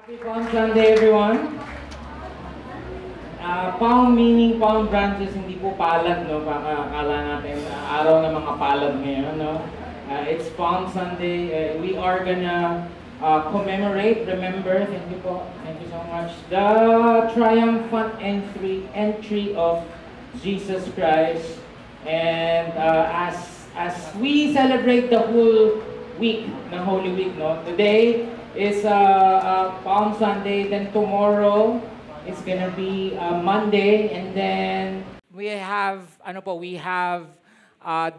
Happy Palm Sunday, everyone. Palm meaning palm branches, hindi po palad, no? Baka akala natin araw ng mga palad ngayon, no? It's Palm Sunday. We are gonna commemorate, remember, thank you so much, the triumphant entry of Jesus Christ. And as we celebrate the whole week, ng Holy Week, no? Today is Palm Sunday, then tomorrow it's gonna be Monday, and then we have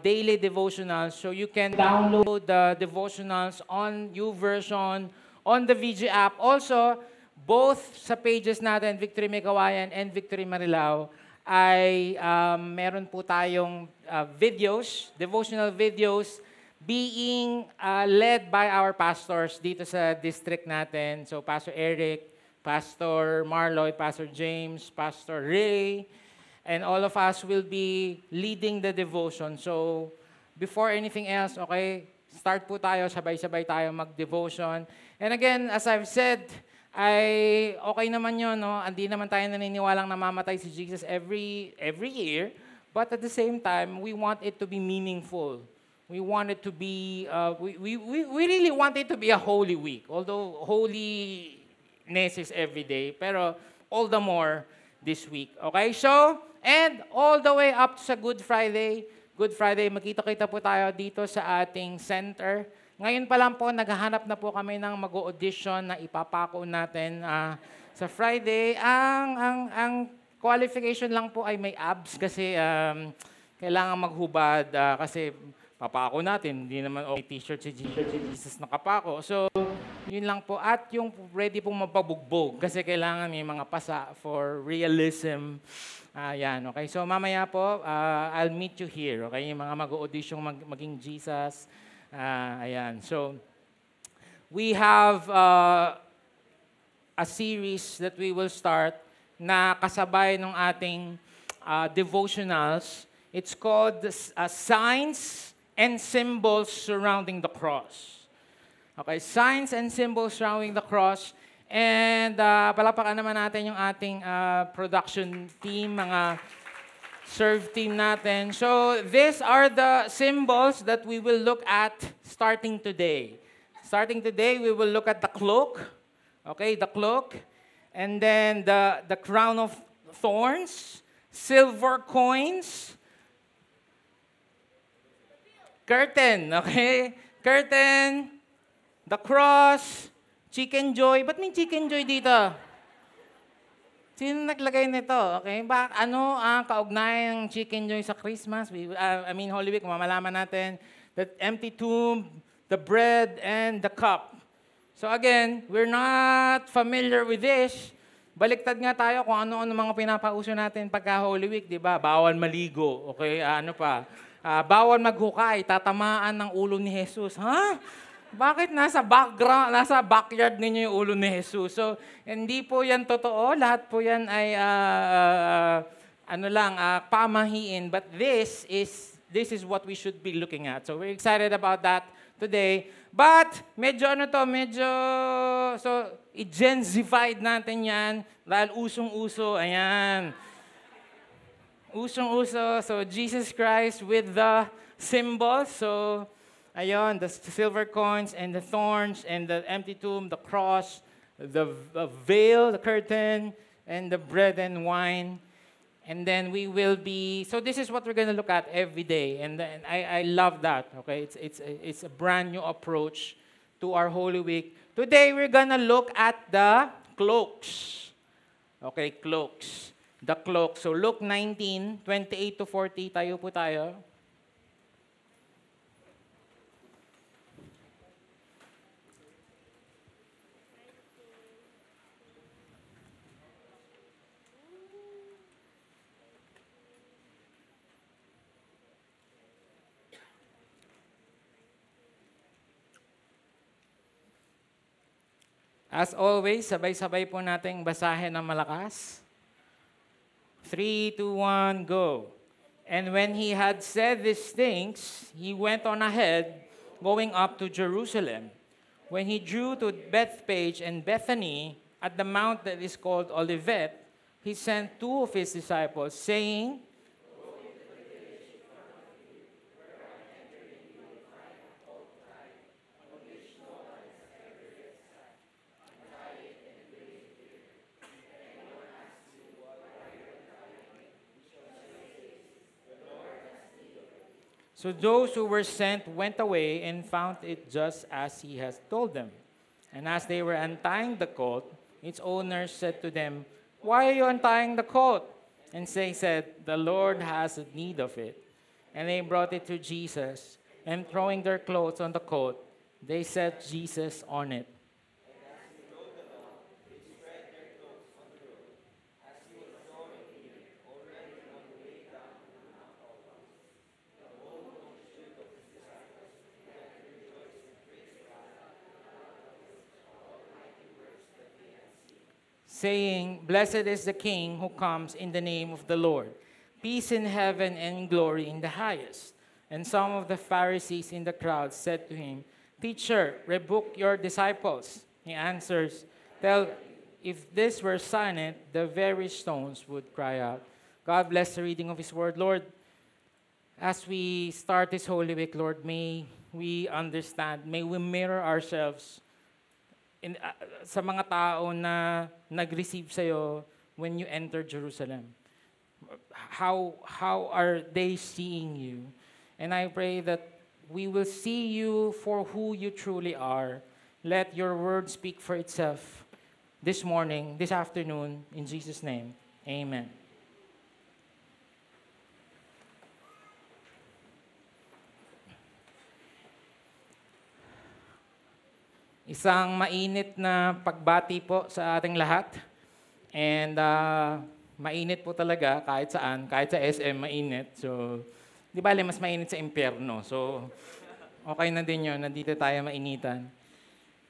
daily devotionals, so you can download the devotionals on YouVersion, on the VG app. Also, both sa pages natin, Victory Megawayan and Victory Marilao, ay meron po tayong videos, devotional videos, being led by our pastors dito sa district natin. So, Pastor Eric, Pastor Marloy, Pastor James, Pastor Ray, and all of us will be leading the devotion. So, before anything else, okay, start po tayo, sabay-sabay tayo mag-devotion. And again, as I've said, ay okay naman yun, no? Hindi naman tayo naniniwalang namamatay si Jesus every year, but at the same time, we want it to be meaningful. We want it to be, we really want it to be a holy week. Although holiness is every day, pero all the more this week. Okay? So, and all the way up sa Good Friday, magkita-kita po tayo dito sa ating center. Ngayon pa lang po, naghahanap na po kami ng mag-audition na ipapako natin sa Friday. Ang qualification lang po ay may abs kasi kailangan maghubad kasi papako natin, hindi naman may t-shirt si Jesus nakapako. So, yun lang po. At yung ready pong mapabugbog kasi kailangan may mga pasa for realism. Yan, okay? So, mamaya po, I'll meet you here, okay? Yung mga mag-audition maging Jesus. Ayan. So, we have a series that we will start na kasabay ng ating devotionals. It's called Signs and Symbols Surrounding the Cross. Okay, signs and symbols surrounding the cross. And palapakan naman natin yung ating production team, mga serve team natin. So these are the symbols that we will look at starting today. Starting today, we will look at the cloak. Okay, the cloak. And then the crown of thorns, silver coins, curtain, okay? Curtain, the cross, chicken joy. Ba't may chicken joy dito? Sino naglagay nito? Okay? Ano ang kaugnayan ng chicken joy sa Christmas? Holy Week, mamalaman natin. The empty tomb, the bread, and the cup. So again, we're not familiar with this. Baliktad nga tayo kung ano-ano mga pinapauso natin pagka Holy Week, di ba? Bawal maligo, okay? Ano pa? Bawal maghukay, tatamaan ng ulo ni Jesus. Ha? Bakit nasa backyard ninyo yung ulo ni Jesus? So, hindi po yan totoo. Lahat po yan ay pamahiin. But this is what we should be looking at. So, we're excited about that today. But, i-genzified natin yan dahil usong-uso. Ayan. Usong-uso. So, Jesus Christ with the symbols. So, ayun, the silver coins and the thorns and the empty tomb, the cross, the veil, the curtain, and the bread and wine. And then we will be, so this is what we're going to look at every day. And I love that, okay? It's a brand new approach to our Holy Week. Today, we're going to look at the cloaks. Okay, cloaks. The cloak. So Luke 19:28 to 40, tayo po tayo. As always, sabay-sabay po nating basahin ng malakas. 3, 2, 1, go. And when he had said these things, he went on ahead, going up to Jerusalem. When he drew to Bethpage and Bethany at the mount that is called Olivet, he sent two of his disciples, saying, So those who were sent went away and found it just as he has told them. And as they were untying the colt, its owners said to them, Why are you untying the colt? And they said, The Lord has need of it. And they brought it to Jesus, and throwing their clothes on the colt, they set Jesus on it. Saying, Blessed is the King who comes in the name of the Lord. Peace in heaven and glory in the highest. And some of the Pharisees in the crowd said to him, Teacher, rebuke your disciples. He answers, Tell, if this were silent, the very stones would cry out. God bless the reading of His word. Lord, as we start this Holy Week, Lord, may we understand, may we mirror ourselves sa mga tao na nag-receive sa'yo when you enter Jerusalem. How are they seeing you? And I pray that we will see you for who you truly are. Let your word speak for itself this morning, this afternoon, in Jesus' name. Amen. Isang mainit na pagbati po sa ating lahat. And mainit po talaga kahit saan, kahit sa SM mainit. So, di bale mas mainit sa impyerno. So, okay na din yun, nandito tayo mainitan.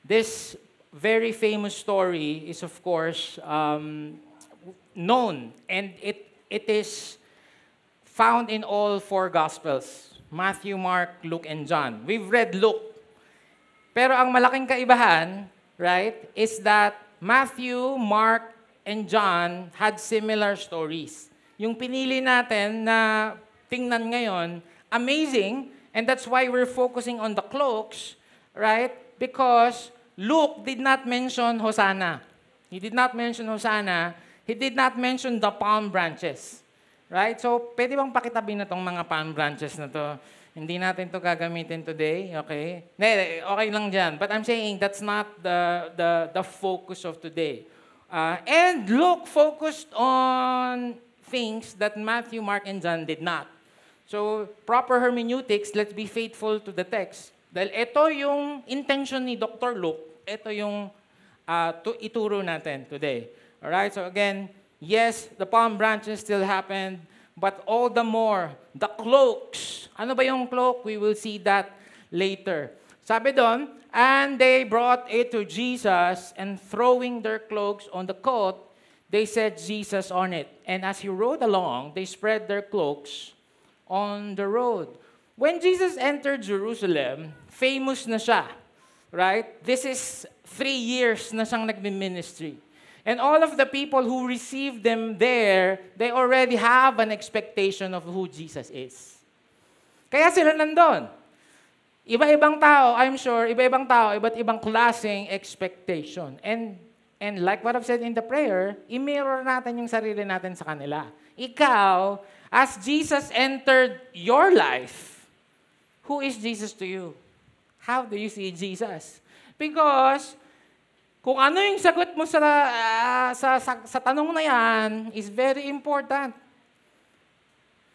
This very famous story is of course known. And it is found in all four Gospels. Matthew, Mark, Luke, and John. We've read Luke. Pero ang malaking kaibahan, right, is that Matthew, Mark, and John had similar stories. Yung pinili natin na tingnan ngayon, amazing, and that's why we're focusing on the cloaks, right? Because Luke did not mention Hosanna. He did not mention Hosanna. He did not mention the palm branches. Right? So, pwede bang pakitabi na tong mga palm branches na to? Hindi natin to gagamitin today, okay? Okay lang dyan. But I'm saying that's not the focus of today. And Luke focused on things that Matthew, Mark, and John did not. So, proper hermeneutics, let's be faithful to the text. Dahil ito yung intention ni Dr. Luke, ito yung ituro natin today. Alright, so again, yes, the palm branches still happened, but all the more, the cloaks. Ano ba yung cloak? We will see that later. Sabi doon, and they brought it to Jesus, and throwing their cloaks on the colt, they set Jesus on it. And as he rode along, they spread their cloaks on the road. When Jesus entered Jerusalem, famous na siya. Right? This is 3 years na siyang nagmi-ministry. And all of the people who received them there, they already have an expectation of who Jesus is. Kaya sila nandun. Iba-ibang tao, I'm sure, iba-ibang tao, iba't ibang klaseng expectation. And like what I've said in the prayer, i-mirror natin yung sarili natin sa kanila. Ikaw, as Jesus entered your life, who is Jesus to you? How do you see Jesus? Because kung ano yung sagot mo sa tanong na yan is very important.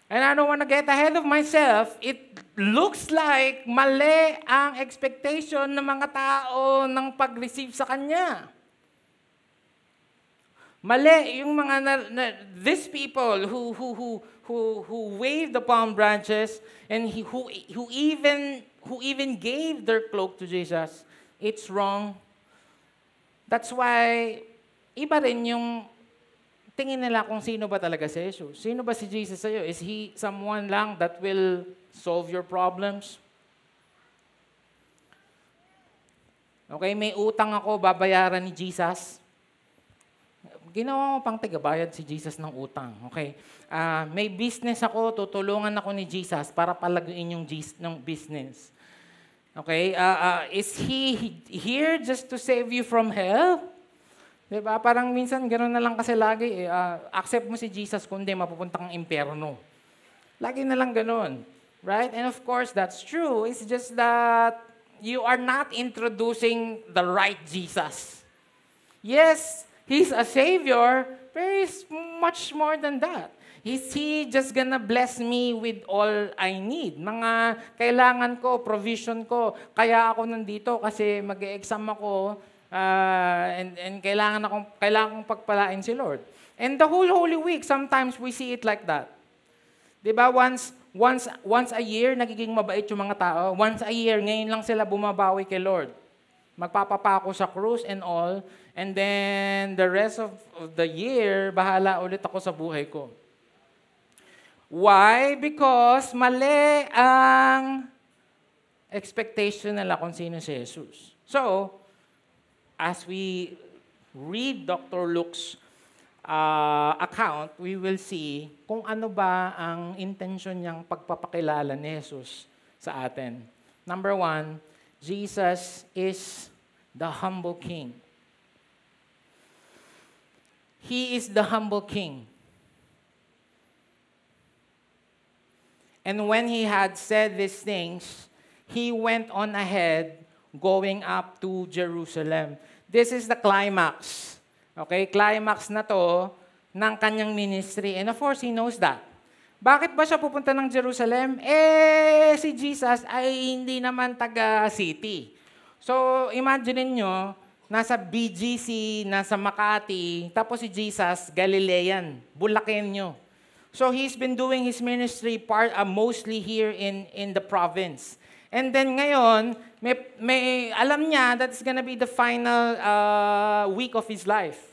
And I don't want to get ahead of myself. It looks like mali ang expectation ng mga tao ng pag-receive sa Kanya. Mali yung mga these people who waved the palm branches and who even gave their cloak to Jesus. It's wrong. That's why, iba rin yung tingin nila kung sino ba talaga si Jesus. Sino ba si Jesus sa'yo? Is He someone lang that will solve your problems? Okay, may utang ako, babayaran ni Jesus. Ginawa mo pang tagabayad si Jesus ng utang. Okay? May business ako, tutulungan ako ni Jesus para palaguin yung business. Okay? Is He here just to save you from hell? Diba? Parang minsan gano'n na lang kasi lagi. Accept mo si Jesus, kundi mapupunta kang impyerno. Lagi na lang gano'n. Right? And of course, that's true. It's just that you are not introducing the right Jesus. Yes, He's a Savior, but He's much more than that. Is He just gonna bless me with all I need? Mga kailangan ko, provision ko, kaya ako nandito kasi mag-e-exam ako and kailangan kong pagpalain si Lord. And the whole Holy Week, sometimes we see it like that. Diba? Once a year, nagiging mabait yung mga tao. Once a year, ngayon lang sila bumabawi kay Lord. Magpapapako sa krus and all. And then, the rest of the year, bahala ulit ako sa buhay ko. Why? Because mali ang expectation nila kung sino si Jesus. So, as we read Dr. Luke's account, we will see kung ano ba ang intention niyang pagpapakilala ni Jesus sa atin. Number 1, Jesus is the humble King. He is the humble King. And when He had said these things, He went on ahead, going up to Jerusalem. This is the climax. Okay, climax na to ng kanyang ministry. And of course, He knows that. Bakit ba siya pupunta ng Jerusalem? Si Jesus ay hindi naman taga-city. So, imagine nyo, nasa BGC, nasa Makati, tapos si Jesus, Galilean, Bulakenyo. So, He's been doing His ministry mostly here in the province. And then ngayon, may alam niya that it's gonna be the final week of His life.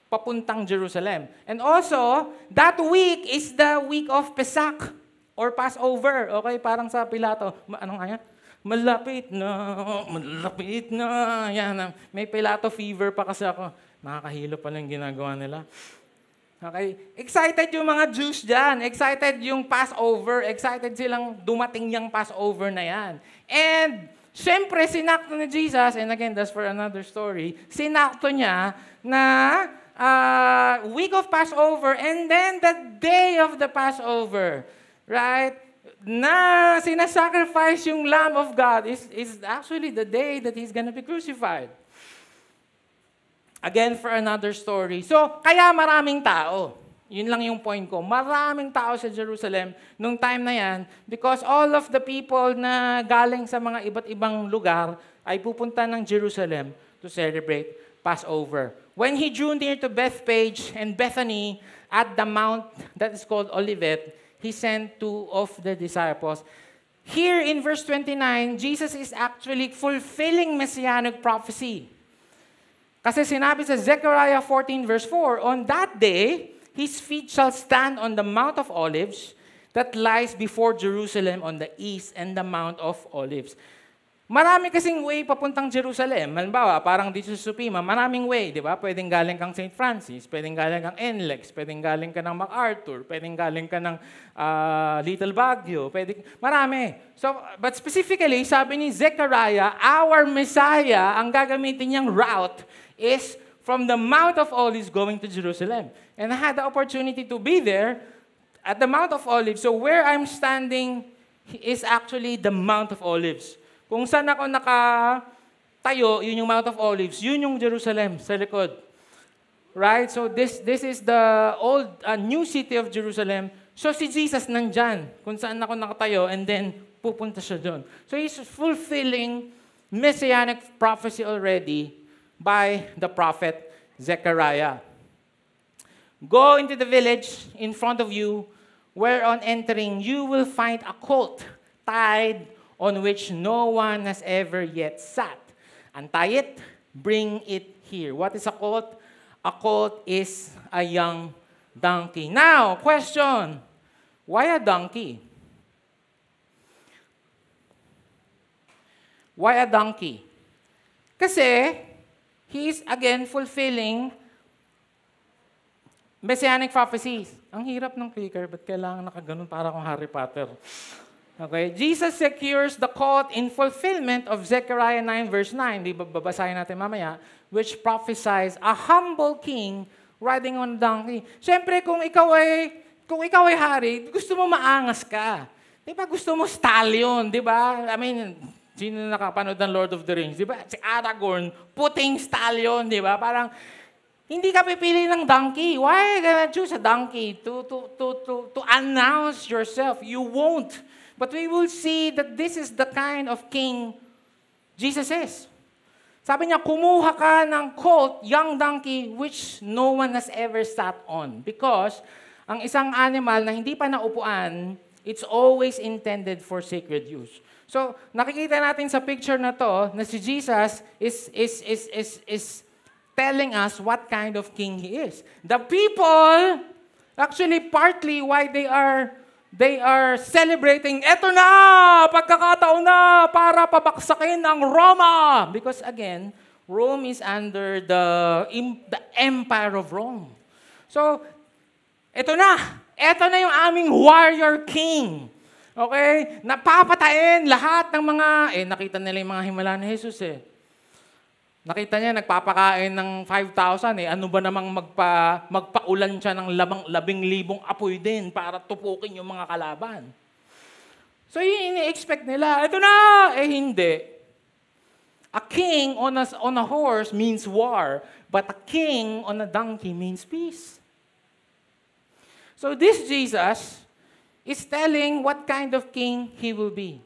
Papuntang Jerusalem. And also, that week is the week of Pesach or Passover. Okay, parang sa Pilato. Anong kaya? Malapit na. Yan, may Pilato fever pa kasi ako. Nakakahilo pa lang ginagawa nila. Okay? Excited yung mga Jews dyan. Excited yung Passover. Excited silang dumating yung Passover na yan. And, syempre, sinakto ni Jesus, and again, that's for another story, sinakto niya na week of Passover, and then the day of the Passover, right? Na sinasacrifice yung Lamb of God is actually the day that He's gonna be crucified. Again, for another story. So, kaya maraming tao. Yun lang yung point ko. Maraming tao sa Jerusalem nung time na yan because all of the people na galing sa mga iba't ibang lugar ay pupunta ng Jerusalem to celebrate Passover. When He drew near to Bethpage and Bethany at the mount that is called Olivet, He sent 2 of the disciples. Here in verse 29, Jesus is actually fulfilling messianic prophecy. Kasi sinabi sa Zechariah 14 verse 4, on that day, His feet shall stand on the Mount of Olives that lies before Jerusalem on the east and the Mount of Olives. Marami kasing way papuntang Jerusalem. Halimbawa, parang dito sa Supima, maraming way, di ba? Pwedeng galing kang St. Francis, pwedeng galing kang NLEX, pwedeng galing ka ng MacArthur, pwedeng galing ka ng Little Baguio, marami. So, but specifically, sabi ni Zechariah, our Messiah, ang gagamitin niyang route is from the Mount of Olives going to Jerusalem. And I had the opportunity to be there at the Mount of Olives. So where I'm standing is actually the Mount of Olives. Kung saan ako nakatayo, yun yung Mount of Olives, yun yung Jerusalem sa likod. Right? So this is the old new city of Jerusalem. So si Jesus nandyan, kung saan ako nakatayo, and then pupunta siya doon. So He's fulfilling messianic prophecy already by the prophet Zechariah. Go into the village in front of you, where on entering you will find a colt tied on which no one has ever yet sat. Untie it, bring it here. What is a colt? A colt is a young donkey. Now, question. Why a donkey? Why a donkey? Kasi, he is again fulfilling messianic prophecies. Ang hirap ng clicker, ba't kailangan nakaganon para kung Harry Potter? Okay, Jesus secures the colt in fulfillment of Zechariah 9 verse 9. Di ba babasahin natin mamaya? Which prophesies a humble king riding on a donkey. Siyempre, kung ikaw ay hari, gusto mo maangas ka. Di ba gusto mo stallion, di ba? I mean, sino nakapanood ng Lord of the Rings? Di ba? Si Aragorn, puting stallion, di ba? Parang, hindi ka pipili ng donkey. Why are you gonna choose a donkey to announce yourself? You won't. But we will see that this is the kind of king Jesus is. Sabi niya, kumuha ka ng colt, young donkey, which no one has ever sat on. Because ang isang animal na hindi pa naupuan, it's always intended for sacred use. So, nakikita natin sa picture na to, na si Jesus is telling us what kind of king he is. The people, actually partly why they are celebrating, eto na, pagkakataon na para pabaksakin ang Roma. Because again, Rome is under the empire of Rome. So, eto na yung aming warrior king. Okay? Napapatayin lahat ng mga, nakita nila yung mga himala ni Jesus Nakita niya, nagpapakain ng 5,000 Ano ba namang magpaulan siya ng 10,000 apoy din para tupukin yung mga kalaban. So yun ini-expect nila. Ito na! Hindi. A king on a horse means war, but a king on a donkey means peace. So this Jesus is telling what kind of king he will be.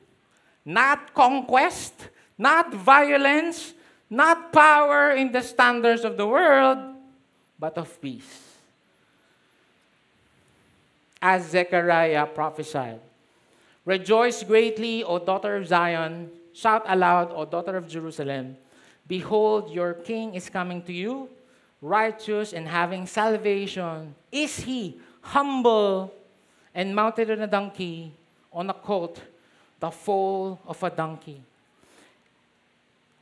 Not conquest, not violence, not power in the standards of the world, but of peace. As Zechariah prophesied, rejoice greatly, O daughter of Zion. Shout aloud, O daughter of Jerusalem. Behold, your king is coming to you, righteous and having salvation. Is he humble and mounted on a donkey, on a colt, the foal of a donkey?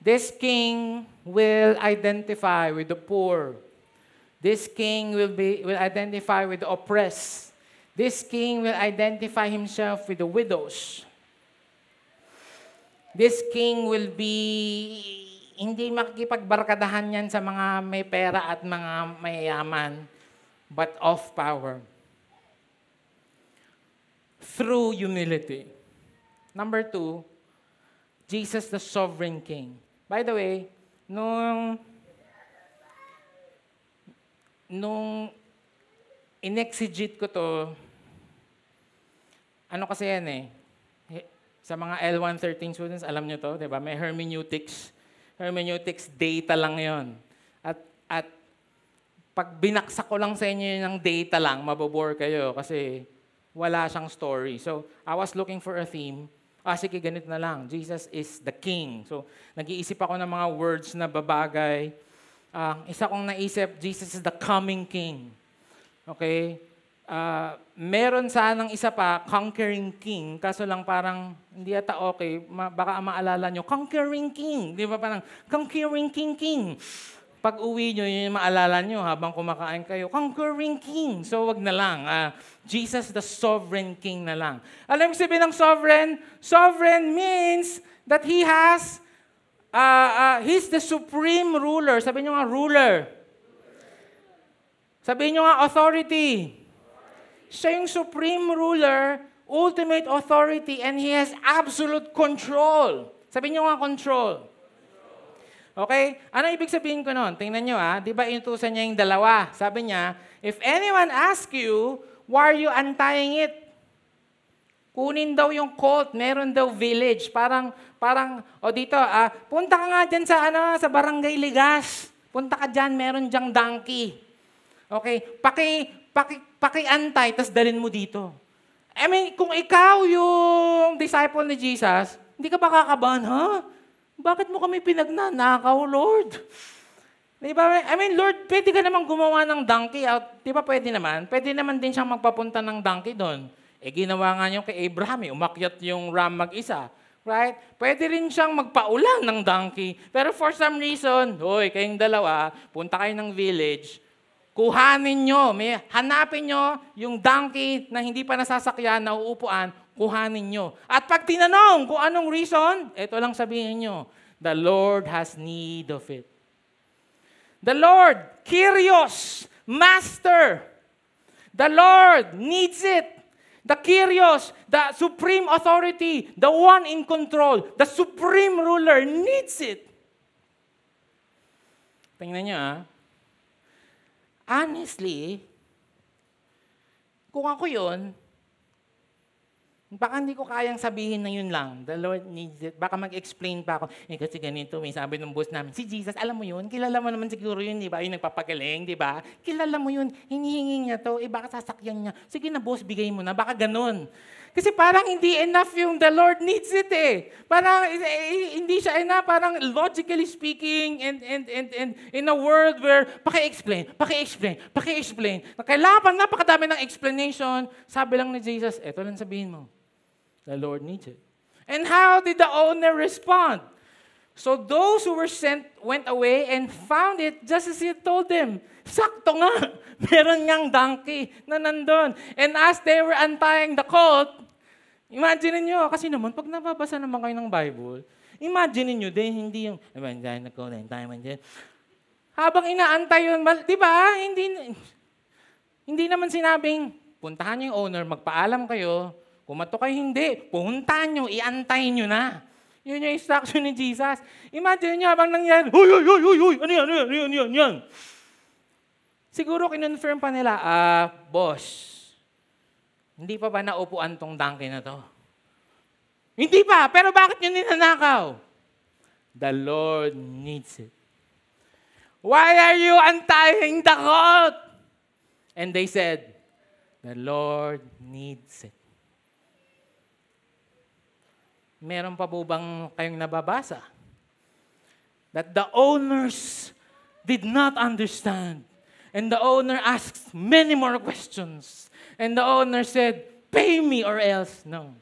This king will identify with the poor. This king will identify with the oppressed. This king will identify himself with the widows. This king will hindi makikipagbarkadahan yan sa mga may pera at mga mayayaman, but of power. Through humility. Number 2, Jesus the sovereign king. By the way, nung inexegete ko to, ano kasi yan sa mga L113 students, alam nyo to, di ba? May hermeneutics. Hermeneutics data lang yon. At pag binaksak ko lang sa inyo ng data lang, mabobore kayo kasi wala siyang story. So, I was looking for a theme. Sige, ganito na lang. Jesus is the king. So, nag-iisip ako ng mga words na babagay. Isa kong naisip, Jesus is the coming king. Okay? Meron sanang isa pa, conquering king. Kaso lang parang, hindi ata okay. Baka maalala nyo, conquering king. Di ba parang, conquering king. Pag uwi nyo, yun yung maalala nyo habang kumakain kayo, conquering king. So, wag na lang. Jesus the sovereign king na lang. Alam mo sabihin ng sovereign? Sovereign means that he has, he's the supreme ruler. Sabihin nyo nga, ruler. Sabihin nyo nga, authority. Siya yung supreme ruler, ultimate authority, and he has absolute control. Sabihin nyo nga, control. Okay? Ano ibig sabihin ko nun? Tingnan nyo di ba inutusan niya yung dalawa? Sabi niya, if anyone asks you, why are you untying it? Kunin daw yung colt, meron daw village. Parang, dito, punta ka nga dyan sa Barangay Ligas. Punta ka dyan, meron dyang donkey. Okay? Paki-antay, tas dalhin mo dito. I mean, kung ikaw yung disciple ni Jesus, hindi ka ba kakabahan, Bakit mo kami pinagnanakaw, Lord? Diba? I mean, Lord, pwede ka naman gumawa ng donkey out. Di ba pwede naman? Pwede naman din siyang magpapunta ng donkey doon. Ginawa nga niyo kay Abraham, umakyat yung ram mag-isa. Right? Pwede rin siyang magpaulan ng donkey. Pero for some reason, hoy, kayong dalawa, punta kayo ng village, kuhanin nyo, hanapin nyo yung donkey na hindi pa nasasakyan, nauupuan, kuhanin nyo. At pag tinanong kung anong reason, ito lang sabihin nyo, the Lord has need of it. The Lord, Kyrios, Master. The Lord needs it. The Kyrios, the supreme authority, the one in control, the supreme ruler needs it. Tingnan nyo honestly, kung ako yun, baka hindi ko kayang sabihin na yun lang. The Lord needs it. Baka mag-explain pa ako. Kasi ganito, may sabi ng boss namin, si Jesus, alam mo yun? Kilala mo naman siguro yun, di ba? Yung nagpapagaling, di ba? Kilala mo yun. Hinihingi niya to. Baka sasakyan niya. Sige na, boss, bigay mo na. Baka ganun. Kasi parang hindi enough yung the Lord needs it eh. Parang hindi siya enough. Parang logically speaking and in a world where paki-explain. Kailangan pa napakadami ng explanation. Sabi lang ni Jesus, eto lang sabihin mo. The Lord needs it. And how did the owner respond? So those who were sent went away and found it just as he told them. Sakto nga. Meron niyang donkey na nandun. And as they were untying the colt, imagine niyo, kasi naman, pag nababasa naman kayo ng Bible, imagine niyo din, hindi yung, habang inaantay yun, di ba? Hindi naman sinabing, puntahan niyo yung owner, magpaalam kayo, kumato kayo hindi, pumuntahan niyo, iantay niyo na. Yun yung instruction ni Jesus. Imagine niyo habang nangyari, huy, ano yan? Siguro kinonfirm pa nila, boss, hindi pa ba naupuan tong donkey na to? Hindi pa, pero bakit nyo ninanakaw? The Lord needs it. Why are you untying the colt? And they said, the Lord needs it. Meron pa po bang kayong nababasa? That the owners did not understand. And the owner asked many more questions. And the owner said, pay me or else. No.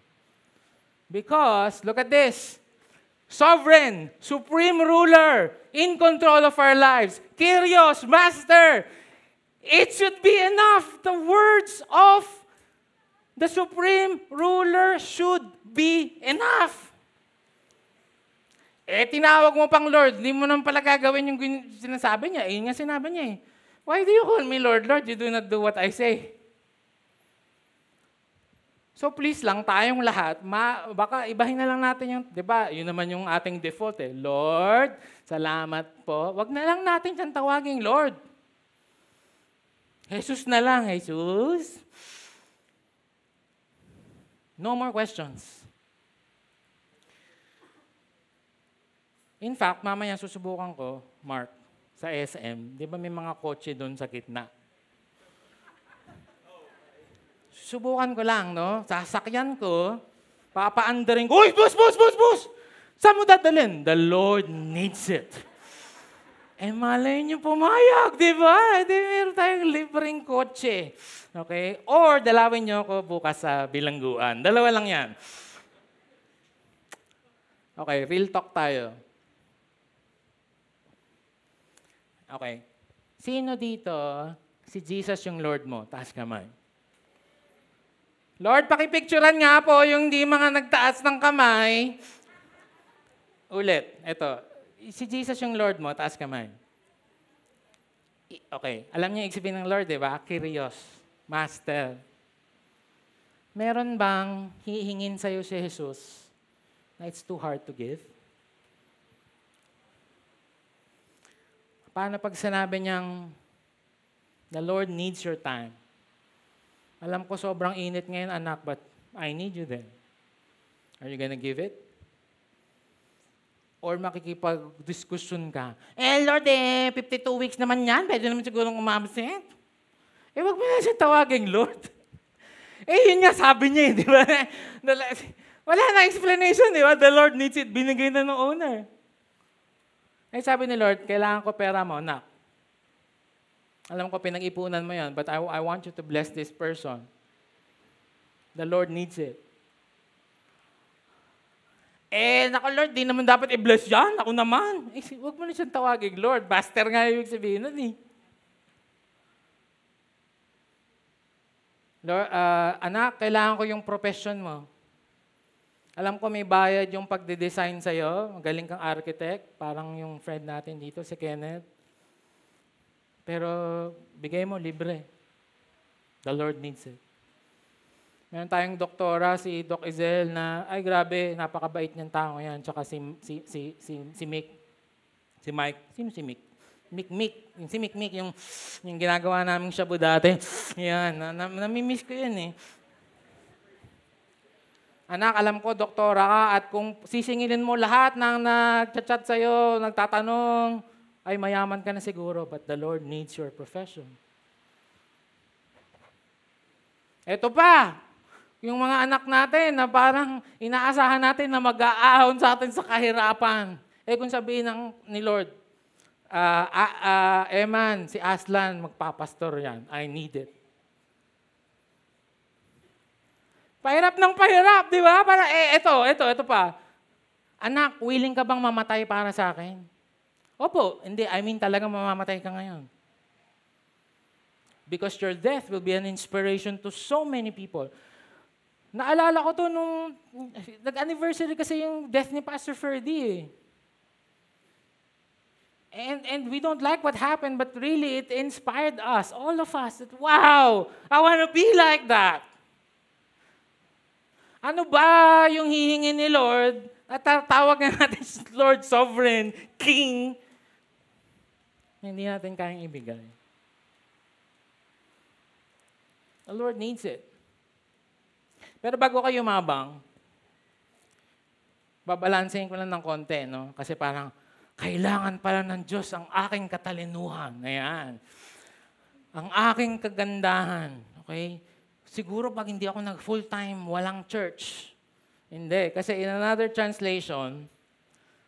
Because, look at this. Sovereign, supreme ruler, in control of our lives. Kyrios, master. It should be enough. The words of the supreme ruler should be enough. Tinawag mo pang Lord. Hindi mo naman pala gagawin yung sinasabi niya. Yun nga sinabi niya eh. Why do you call me Lord, Lord? You do not do what I say. So please lang, tayong lahat, baka ibahin na lang natin yung, di ba, yun naman yung ating default eh. Lord, salamat po. Wag na lang natin siyang tawaging Lord. Jesus na lang, Jesus. No more questions. In fact, mamaya susubukan ko, Mark, sa SM, di ba may mga kotse doon sa gitna? Subukan ko lang, no? Sasakyan ko, papaandarin ko, uy, boss! Saan mo dadalhin? The Lord needs it. Malay niyo pumayag, di ba? Meron tayong libreng kotse. Okay? Or, dalawin niyo ako bukas sa bilangguan. Dalawa lang yan. Okay, real talk tayo. Okay. Sino dito, si Jesus yung Lord mo? Taas kamay. Lord, pakipicturean nga po yung di mga nagtaas ng kamay. Ulit, eto. Si Jesus yung Lord mo, taas kamay. Okay, alam niyo yung sabihin ng Lord, di ba? Kyrios, Master. Meron bang hihingin sa'yo si Jesus na it's too hard to give? Paano pag sinabi niyang, the Lord needs your time? Alam ko sobrang init ngayon, anak, but I need you then. Are you gonna give it? Or makikipag-discussion ka, Lord, 52 weeks naman yan, pwede naman siguro umabsent. Wag mo na siya tawagin, Lord. Yun nga sabi niya, di ba? Wala na explanation, di ba? The Lord needs it, binigay na ng owner. Sabi ni Lord, kailangan ko pera mo, anak. Alam ko, pinag-ipunan mo yan, but I want you to bless this person. The Lord needs it. Naku Lord, di naman dapat i-bless yan. Ako naman. Huwag mo na siyang tawagin, Lord. Master nga yung sabihin nun eh. Lord, anak, kailangan ko yung profession mo. Alam ko may bayad yung pagde-design sa'yo. Magaling kang architect. Parang yung friend natin dito, si Kenneth. Pero bigay mo, libre. The Lord needs it. Meron tayong doktora, si Doc Izel, na, ay grabe, napakabait niyang tao yan. Tsaka si Mick, si Mike, sino si Mick? Mick. Si Mick, yung ginagawa naming shabu dati. Yan, namimiss ko yan eh. Anak, alam ko, doktora ka, at kung sisingilin mo lahat ng nag-chat sa'yo, nagtatanong, ay mayaman ka na siguro, but the Lord needs your profession. Eto pa, yung mga anak natin na parang inaasahan natin na mag-aahon sa atin sa kahirapan. Kung sabihin ni Lord, Eman, si Aslan, magpapastor yan. I need it. Pahirap ng pahirap, di ba? Para, ito pa. Anak, willing ka bang mamatay para sa akin? Opo, hindi. I mean talaga mamamatay ka ngayon. Because your death will be an inspiration to so many people. Naalala ko to nung nag-anniversary kasi yung death ni Pastor Ferdy eh. And we don't like what happened, but really it inspired us, all of us. That, wow, I want to be like that. Ano ba yung hihingin ni Lord? At tawag na natin Lord, Sovereign, King. Hindi natin kayang ibigay. The Lord needs it. Pero bago kayo mabang, babalansehin ko lang ng konti, no? Kasi parang, kailangan pala ng Diyos ang aking katalinuhan. Ayan. Ang aking kagandahan. Okay? Siguro pag hindi ako nag-full-time, walang church. Hindi. Kasi in another translation,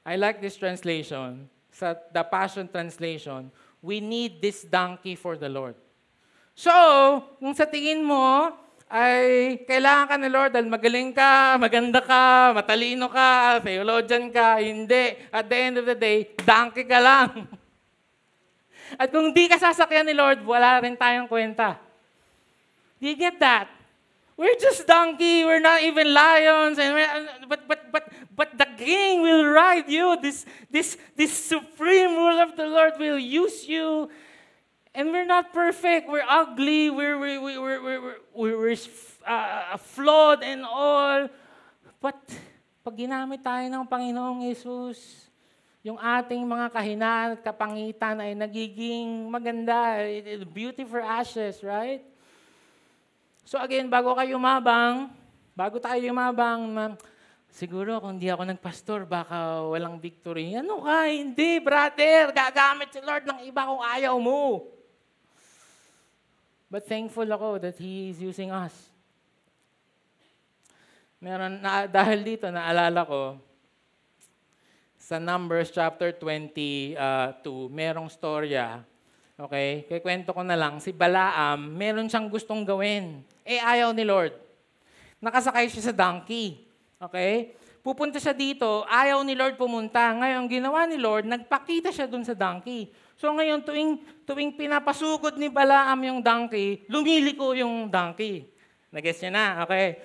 I like this translation, sa the Passion Translation, we need this donkey for the Lord. So, kung sa tingin mo, ay kailangan ka ni Lord dahil magaling ka, maganda ka, matalino ka, theologian ka, hindi. At the end of the day, donkey ka lang. At kung di ka sasakyan ni Lord, wala rin tayong kwenta. Do you get that? We're just donkey, we're not even lions, and but the King will ride you. This supreme rule of the Lord will use you. And we're not perfect. We're ugly. We're flawed and all. But pag ginamit tayo ng Panginoong Yesus, yung ating mga kahinaan at kapangitan ay nagiging maganda. Beauty for ashes, right? So again, bago tayo yumabang, siguro kung di ako nagpastor, baka walang victory. Ano ka? Hindi, brother. Gagamit si Lord ng iba kung ayaw mo. But thankful ako that He is using us. Dahil dito, naalala ko, sa Numbers chapter 22, merong storya. Okay? Kaya kwento ko na lang, si Balaam, meron siyang gustong gawin. Ayaw ni Lord. Nakasakay siya sa donkey. Okay? Pupunta siya dito, ayaw ni Lord pumunta. Ngayon, ginawa ni Lord, nagpakita siya dun sa donkey. So ngayon, tuwing pinapasugod ni Balaam yung donkey, lumiliko yung donkey. Nag-guess niyo na? Okay.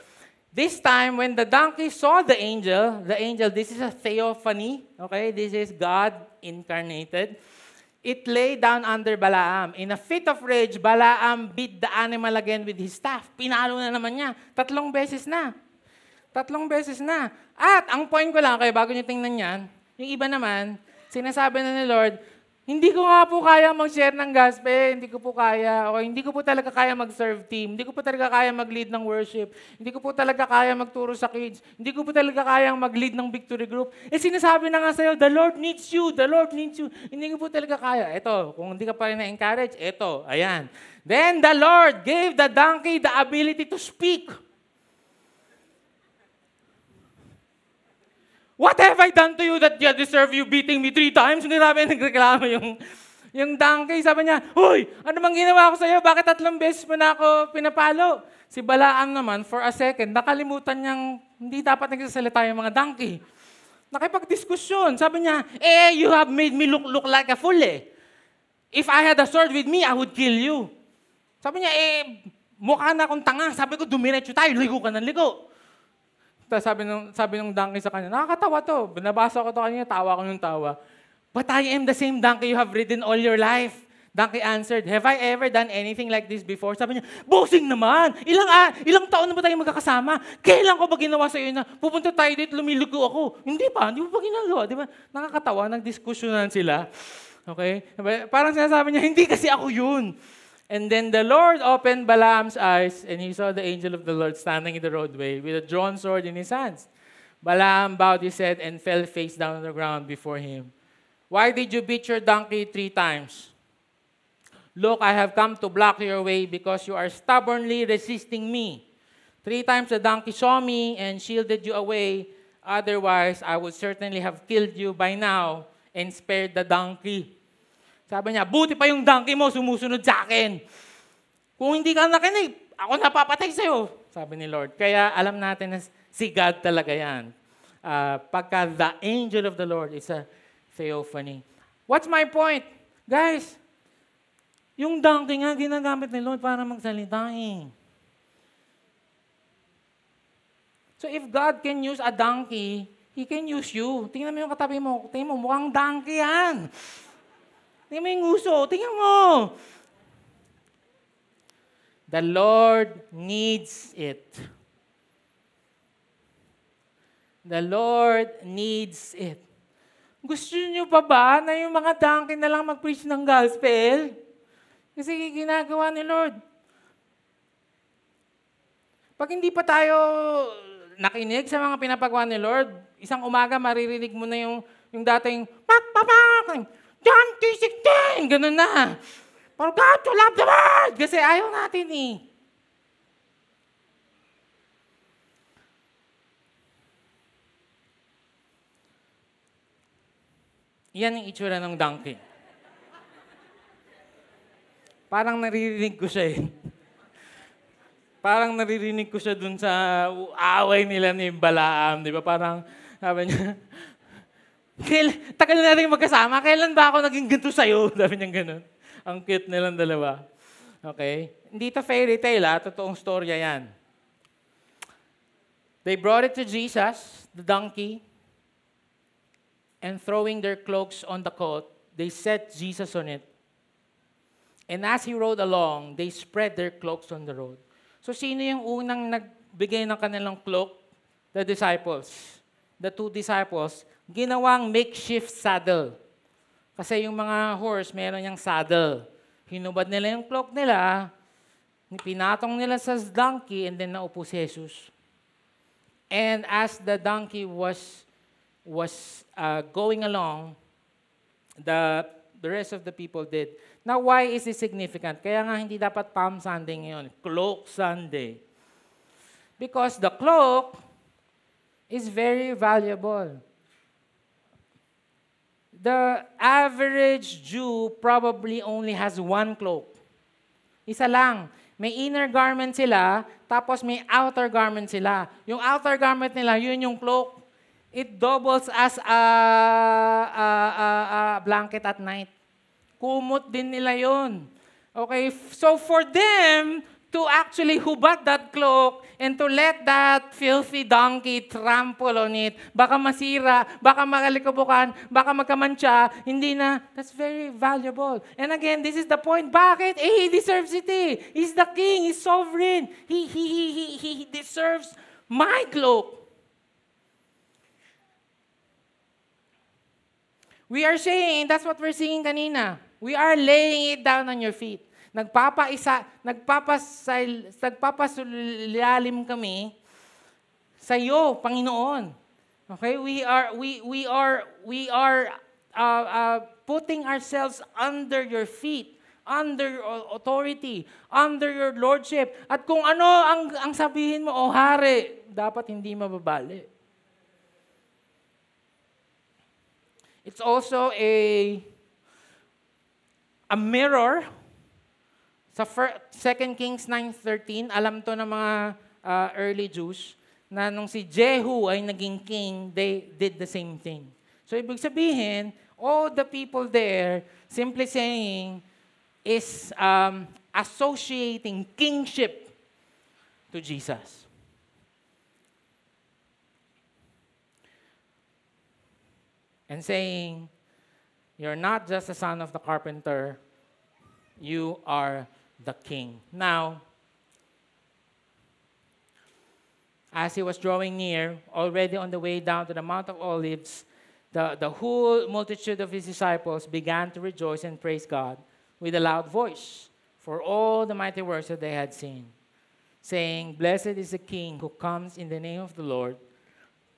This time, when the donkey saw the angel, this is a theophany. Okay, this is God incarnated. It lay down under Balaam. In a fit of rage, Balaam beat the animal again with his staff. Pinalo na naman niya. 3 beses na. At ang point ko lang, kayo bago niyo tingnan yan, yung iba naman, sinasabi na ni Lord, hindi ko nga po kaya mag-share ng gospel, hindi ko po kaya, o hindi ko po talaga kaya mag-serve team, hindi ko po talaga kaya mag-lead ng worship, hindi ko po talaga kaya magturo sa kids, hindi ko po talaga kaya mag-lead ng victory group. Sinasabi na nga sa'yo, the Lord needs you, hindi ko po talaga kaya. Ito, kung hindi ka pa rin na-encourage, ito, ayan. Then the Lord gave the donkey the ability to speak. What have I done to you that you deserve you beating me 3 times? Grabe, nagreklamo yung donkey. Sabi niya, Hoy, ano bang ginawa ko sa'yo? Bakit 3 beses mo na ako pinapalo? Si Balaam naman, for a second, nakalimutan niyang hindi dapat nagsasalita yung mga donkey. Nakipagdiskusyon. Sabi niya, you have made me look like a fool eh. If I had a sword with me, I would kill you. Sabi niya, mukha na akong tanga. Sabi ko, dumiretso tayo, ligo ka ng ligo. Tapos sabi ng donkey sa kanya, nakakatawa to. Binabasa ko to kanina, tawa ko yung tawa. But I am the same donkey you have ridden all your life. Donkey answered, have I ever done anything like this before? Sabi niya, bossing naman! Ilang taon na ba tayo magkakasama? Kailan ko ba ginawa sa iyo na pupunta tayo dito, lumiligo ako? Hindi pa ba ginagawa? Di ba? Nakakatawa, nagdiskusyonan sila. Okay? Parang sinasabi niya, hindi kasi ako yun. And then the Lord opened Balaam's eyes, and he saw the angel of the Lord standing in the roadway with a drawn sword in his hands. Balaam bowed his head and fell face down on the ground before him. Why did you beat your donkey 3 times? Look, I have come to block your way because you are stubbornly resisting me. 3 times the donkey saw me and shielded you away. Otherwise, I would certainly have killed you by now and spared the donkey. Sabi niya, buti pa yung donkey mo sumusunod sa akin. Kung hindi ka nakinig, ako napapatay sa'yo. Sabi ni Lord. Kaya alam natin na si God talaga yan. Pagka the angel of the Lord is a theophany. What's my point? Guys, yung donkey nga, ginagamit ni Lord para magsalita eh. So if God can use a donkey, He can use you. Tingnan mo yung katabi mo. Tingnan mo, mukhang donkey yan. Tingnan mo yung uso. Tingnan mo. The Lord needs it. The Lord needs it. Gusto niyo pa ba na yung mga donkey na lang mag-preach ng gospel? Kasi ginagawa ni Lord. Pag hindi pa tayo nakinig sa mga pinapagawa ni Lord, isang umaga maririnig mo na yung dating, John 3:16, ganun na. For God to love the world. Kasi ayaw natin eh. Yan yung itsura ng donkey. Parang naririnig ko siya eh. Parang naririnig ko siya dun sa away nila ni Balaam. Di ba? Parang sabi niya, tagal na rin magkasama. Kailan ba ako naging ganito sa'yo? Sabi niya gano'n. Ang cute nilang dalawa. Okay? Hindi ito fairy tale totoong storya yan. They brought it to Jesus, the donkey, and throwing their cloaks on the colt, they set Jesus on it. And as he rode along, they spread their cloaks on the road. So sino yung unang nagbigay ng kanilang cloak? The disciples. The 2 disciples, ginawang makeshift saddle. Kasi yung mga horse, meron yung saddle. Hinubad nila yung cloak nila, pinatong nila sa donkey, and then naupo si Jesus. And as the donkey was going along, the rest of the people did. Now, why is this significant? Kaya nga hindi dapat Palm Sunday ngayon, Cloak Sunday. Because the cloak is very valuable. The average Jew probably only has 1 cloak. Isa lang. May inner garment sila, tapos may outer garment sila. Yung outer garment nila, yun yung cloak. It doubles as a blanket at night. Kumot din nila yun. Okay, so for them to actually hubad that cloak and to let that filthy donkey trample on it, baka masira, baka makalikabukan, baka magkamantsa, hindi na, that's very valuable. And again, this is the point. Bakit? He deserves it eh. He's the king, he's sovereign. He deserves my cloak. We are saying, that's what we're singing kanina. We are laying it down on your feet. Nagpapasulalim kami sa iyo, Panginoon. Okay? We are putting ourselves under your feet, under your authority, under your lordship. At kung ano ang sabihin mo, o hari, dapat hindi mababali. It's also a mirror. Sa 2 Kings 9:13, alam to ng mga early Jews, na nung si Jehu ay naging king, they did the same thing. So ibig sabihin, all the people there, simply saying, is associating kingship to Jesus. And saying, you're not just a son of the carpenter, you are the king. Now, as he was drawing near, already on the way down to the Mount of Olives, the whole multitude of his disciples began to rejoice and praise God with a loud voice for all the mighty works that they had seen, saying, Blessed is the King who comes in the name of the Lord,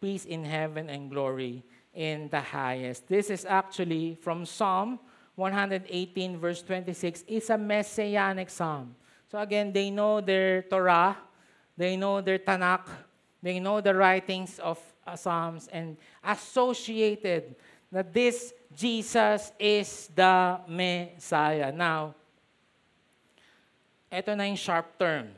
peace in heaven and glory in the highest. This is actually from Psalm 118 verse 26. It's a messianic psalm. So again, they know their Torah, they know their Tanakh, they know the writings of Psalms, and associated that this Jesus is the Messiah. Now, ito na yung sharp turn.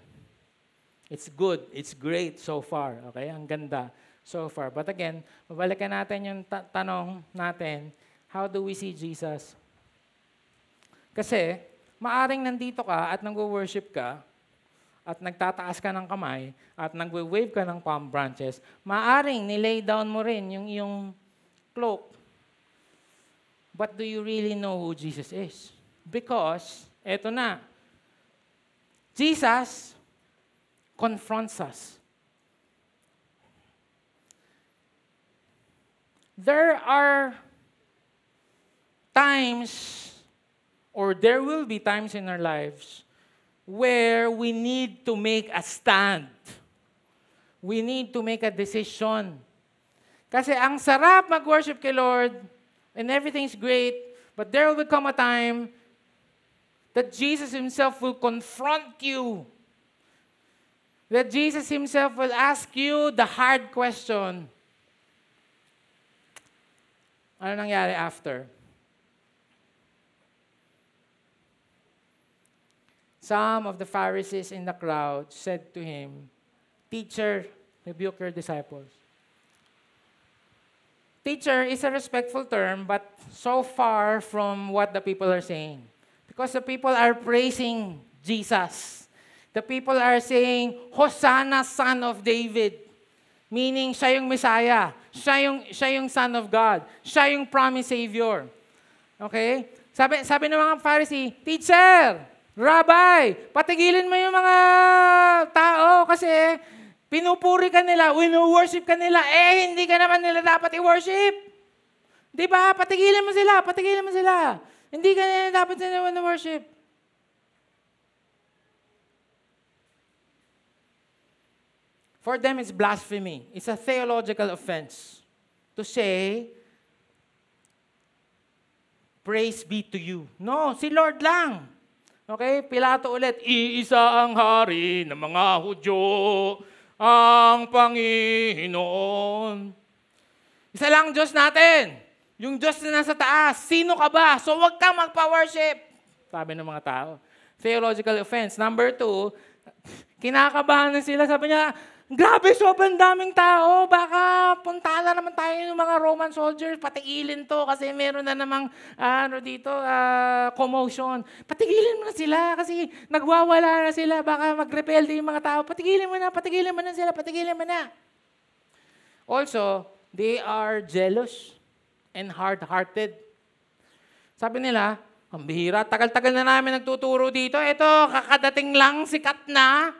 It's good, it's great so far. Okay, ang ganda so far. But again, babalikan natin yung tanong natin, how do we see Jesus? Kasi, maaring nandito ka at nag-worship ka, at nagtataas ka ng kamay, at nag-wave ka ng palm branches, maaring nilay down mo rin yung iyong cloak. But do you really know who Jesus is? Because, eto na, Jesus confronts us. There are times, or there will be times in our lives, where we need to make a stand. We need to make a decision. Kasi ang sarap mag-worship kay Lord, and everything's great, but there will come a time that Jesus Himself will confront you. That Jesus Himself will ask you the hard question. Ano nangyari after? Some of the Pharisees in the crowd said to Him, Teacher, rebuke your disciples. Teacher is a respectful term, but so far from what the people are saying. Because the people are praising Jesus. The people are saying, Hosanna, Son of David. Meaning, siya yung Messiah. Siya yung Son of God. Siya yung promised Savior. Okay? Sabi ng mga Pharisee, Teacher, Rabbi, patigilin mo yung mga tao kasi pinupuri ka nila, wino-worship ka nila, hindi ka naman nila dapat i-worship. Di ba? Patigilin mo sila. Hindi ka nila dapat nila wino-worship. For them, it's blasphemy. It's a theological offense to say, praise be to you. No, si Lord lang. Okay, Pilato ulit, iisa ang hari ng mga Hudyo, ang Panginoon. Isa lang Diyos natin. Yung Diyos na nasa taas. Sino ka ba? So wag kang magpa-worship. Sabi ng mga tao. Theological offense. Number 2, kinakabahan na sila. Sabi niya, grabe, sobrang daming tao. Baka punta na naman tayo ng mga Roman soldiers. Patigilin to kasi meron na namang commotion. Patigilin mo na sila kasi nagwawala na sila. Baka mag-rebelde yung mga tao. Patigilin mo na sila. Also, they are jealous and hard-hearted. Sabi nila, ang bihira, tagal-tagal na namin nagtuturo dito. Ito, kakadating lang, sikat na.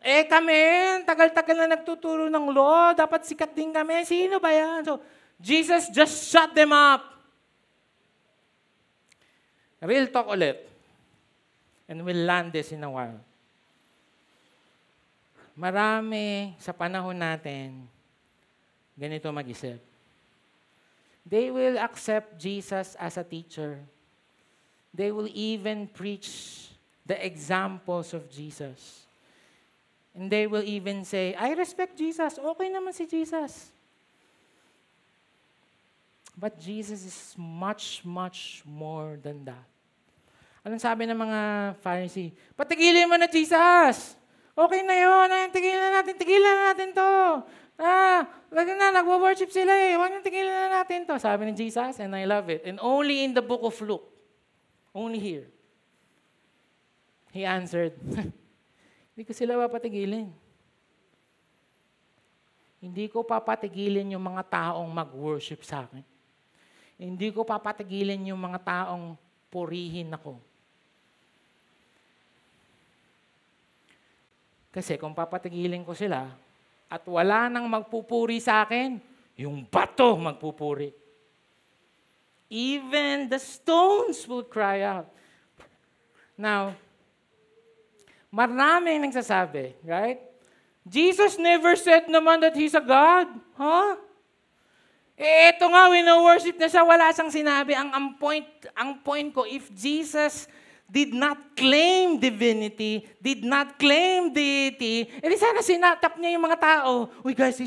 Kami, tagal-tagal na nagtuturo ng law, dapat sikat din kami. Sino ba yan? So, Jesus just shut them up. Real talk ulit. And we'll land this in a while. Marami sa panahon natin, ganito mag-isip. They will accept Jesus as a teacher. They will even preach the examples of Jesus. And they will even say, I respect Jesus. Okay naman si Jesus. But Jesus is much, much more than that. Anong sabi ng mga Pharisee? Patigilin mo na Jesus! Okay na yun. Ay, tigilan na natin to. Nagwo-worship sila eh. Huwag nang tigilan na natin to. Sabi ni Jesus, and I love it. And only in the book of Luke, only here, he answered, hindi ko sila papatigilin. Hindi ko papatigilin yung mga taong mag-worship sa akin. Hindi ko papatigilin yung mga taong purihin ako. Kasi kung papatigilin ko sila at wala nang magpupuri sa akin, yung bato magpupuri. Even the stones will cry out. Now, maraming nagsasabi, right? Jesus never said naman that He's a God. Huh? Ito nga, wino-worship na siya, wala siyang sinabi. Ang point ko, if Jesus did not claim divinity, did not claim deity, edi sana sinatap niya yung mga tao. Uy guys,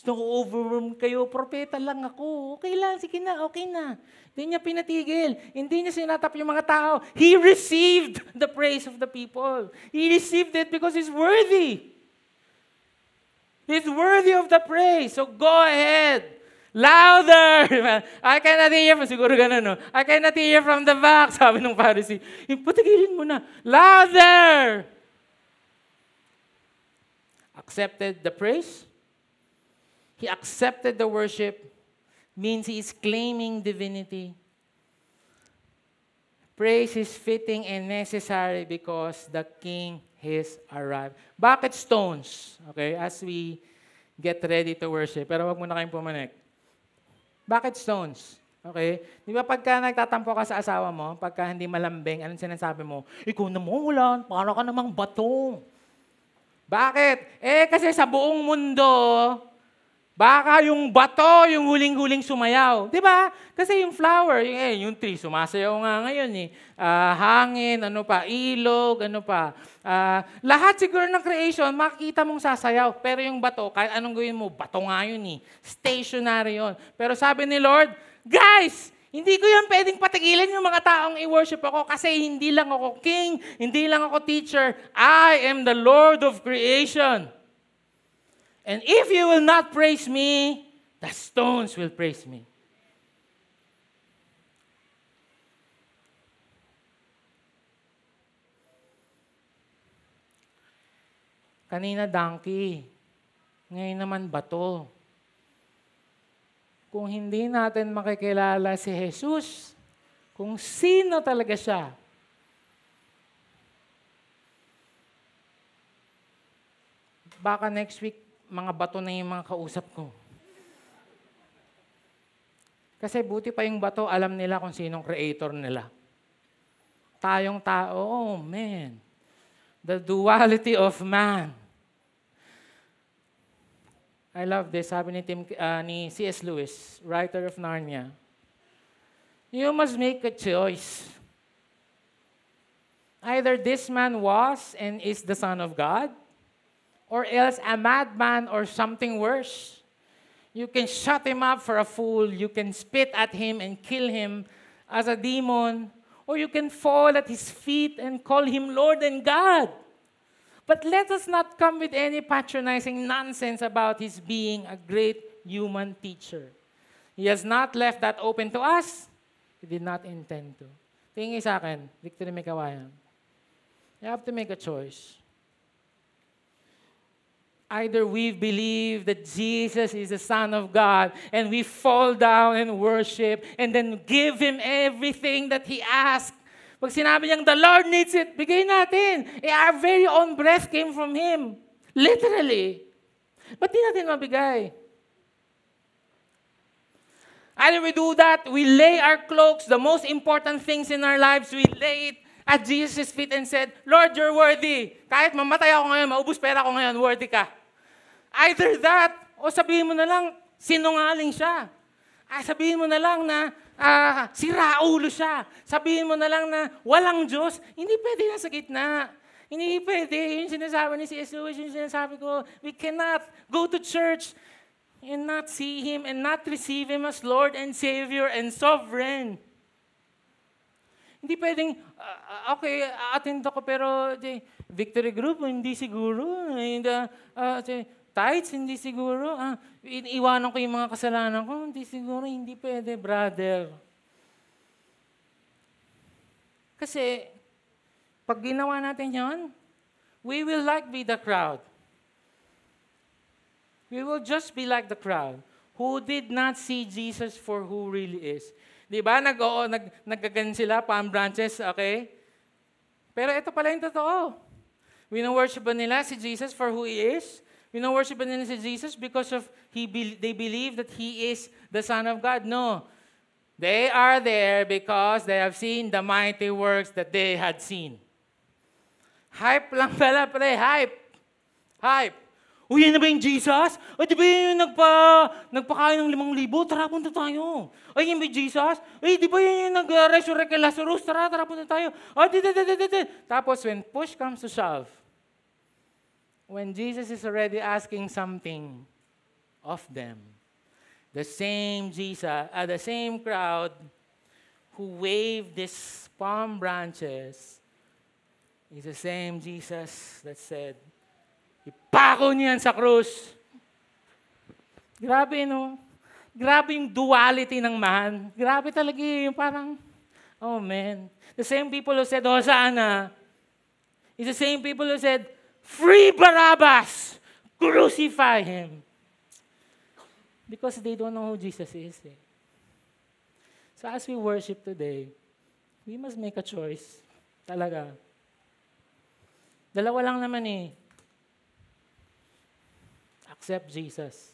no-overwhelm kayo, propeta lang ako. Okay lang, sige na, okay na. Hindi niya pinatigil. Hindi niya sinatap yung mga tao. He received the praise of the people. He received it because He's worthy. He's worthy of the praise. So go ahead. Louder! I cannot hear from, siguro ganun, no? I cannot hear from the back, sabi ng Pharisee. Patigilin mo na. Louder! Accepted the praise. He accepted the worship. Means he is claiming divinity. Praise is fitting and necessary because the King has arrived. Bakit stones? Okay, as we get ready to worship. Pero wag muna kayong pumanik. Bakit stones? Okay? Di ba pagka nagtatampo ka sa asawa mo, pagka hindi malambing, anong sinasabi mo? Ikaw naman wala, para ka namang bato. Bakit? Kasi sa buong mundo, baka yung bato, yung huling-huling sumayaw. Di ba? Kasi yung flower, yung tree, sumasayaw nga ngayon eh. Hangin, ano pa, ilog, ano pa. Lahat siguro ng creation, makikita mong sasayaw. Pero yung bato, kahit anong gawin mo, bato nga yun eh. Stationary yun. Pero sabi ni Lord, guys, hindi ko yan pwedeng patigilan yung mga taong i-worship ako kasi hindi lang ako king, hindi lang ako teacher. I am the Lord of creation. And if you will not praise me, the stones will praise me. Kanina donkey, ngayon naman bato. Kung hindi natin makikilala si Jesus, kung sino talaga siya, baka next week, mga bato na yung mga kausap ko. Kasi buti pa yung bato, alam nila kung sinong creator nila. Tayong tao, oh man. The duality of man. I love this. Sabi ni C.S. Lewis, writer of Narnia. You must make a choice. Either this man was and is the Son of God, or else a madman or something worse. You can shut him up for a fool. You can spit at him and kill him as a demon. Or you can fall at his feet and call him Lord and God. But let us not come with any patronizing nonsense about his being a great human teacher. He has not left that open to us. He did not intend to. Tingin sa akin, Victory Mekawayan. You have to make a choice. Either we believe that Jesus is the Son of God and we fall down and worship and then give Him everything that He asked. Pag sinabi niyang, the Lord needs it, bigay natin. Our very own breath came from Him. Literally. Ba't di natin mabigay? Either we do that, we lay our cloaks, the most important things in our lives, we lay it at Jesus' feet and said, Lord, you're worthy. Kahit mamatay ako ngayon, maubos pera ako ngayon, worthy ka. Either that, o sabihin mo na lang, sinungaling siya. Sabihin mo na lang na siraulo siya. Sabihin mo na lang na walang Diyos. Hindi pwede na sa gitna. Hindi pwede. Yung sinasabi ni C.S. Lewis, yung sinasabi ko, we cannot go to church and not see Him and not receive Him as Lord and Savior and Sovereign. Hindi pwedeng, okay, attend ako pero Victory Group, hindi siguro. Tithes, hindi siguro. Iwanan ko yung mga kasalanan ko, hindi siguro, hindi pwede, brother. Kasi, pag ginawa natin yan, we will be the crowd. We will just be like the crowd who did not see Jesus for who really is. Di ba? Nagkagan sila, palm branches, okay? Pero ito pala yung totoo. Wino-worship ba nila si Jesus for who He is? Wino-worship ba nila si Jesus because of they believe that He is the Son of God? No. They are there because they have seen the mighty works that they had seen. Hype lang pala, pre. Hype. Hype. Uy, yan na ba yung Jesus? O, di ba yung nagpakain ng 5,000? Tara, punta tayo. Ay, yan ba yung Jesus? Ay, di ba yan yung nag-resurrect kay Lazarus? Tara, punta tayo. O, Tapos, when push comes to shove, when Jesus is already asking something of them, the same Jesus, the same crowd who waved these palm branches is the same Jesus that said, ipako niyan sa krus. Grabe, no? Grabe yung duality ng man. Grabe talaga yung parang, oh man. The same people who said, Hosanna, is the same people who said, free Barabbas! Crucify him! Because they don't know who Jesus is. Eh. So as we worship today, we must make a choice. Talaga. Dalawa lang naman eh. Accept Jesus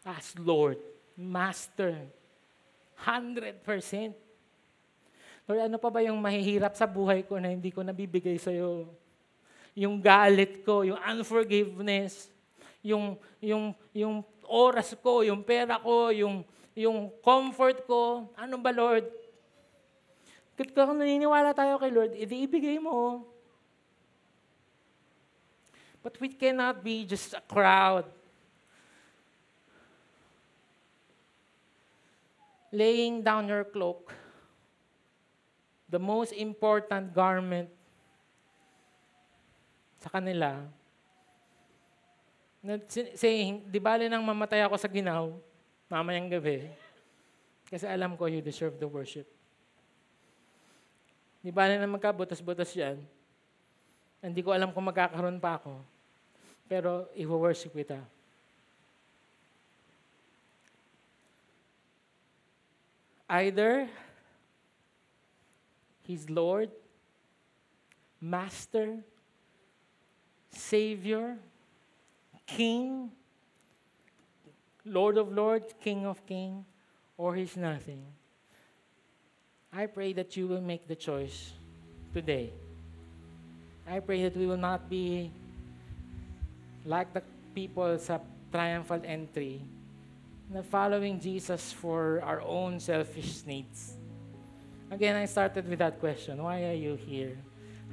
as Lord, Master, 100%. Lord, ano pa ba yung mahihirap sa buhay ko na hindi ko nabibigay sa'yo? Yung galit ko, yung unforgiveness, yung oras ko, yung pera ko, yung comfort ko. Ano ba, Lord? Kung naniniwala tayo kay Lord, ibigay mo. But we cannot be just a crowd laying down your cloak, the most important garment sa kanila, saying, di bali nang mamatay ako sa ginaw, mamayang gabi, kasi alam ko you deserve the worship. Di bali nang magkabutas-butas yan, hindi ko alam kung magkakaroon pa ako, pero i-worship kita. Either He's Lord, Master, Savior, King, Lord of Lords, King of Kings, or He's nothing. I pray that you will make the choice today. I pray that we will not be like the people sa triumphal entry, na following Jesus for our own selfish needs. Again, I started with that question, why are you here?